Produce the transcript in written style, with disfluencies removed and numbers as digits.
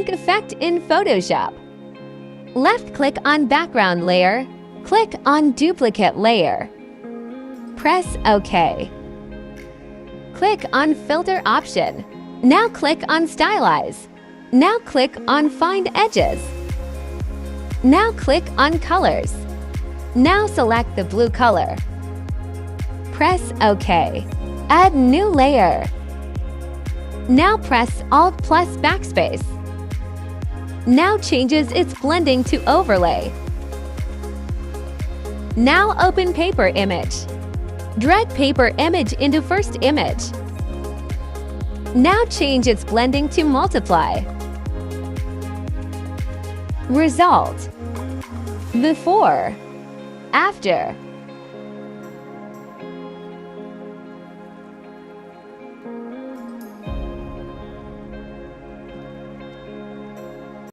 magic effect in Photoshop. Left-click on background layer. Click on duplicate layer. Press OK. Click on filter option. Now click on stylize. Now click on find edges. Now click on colors. Now select the blue color. Press OK. Add new layer. Now press Alt plus backspace. Now changes its blending to overlay. Now open paper image. Drag paper image into first image. Now change its blending to multiply. Result: before, after.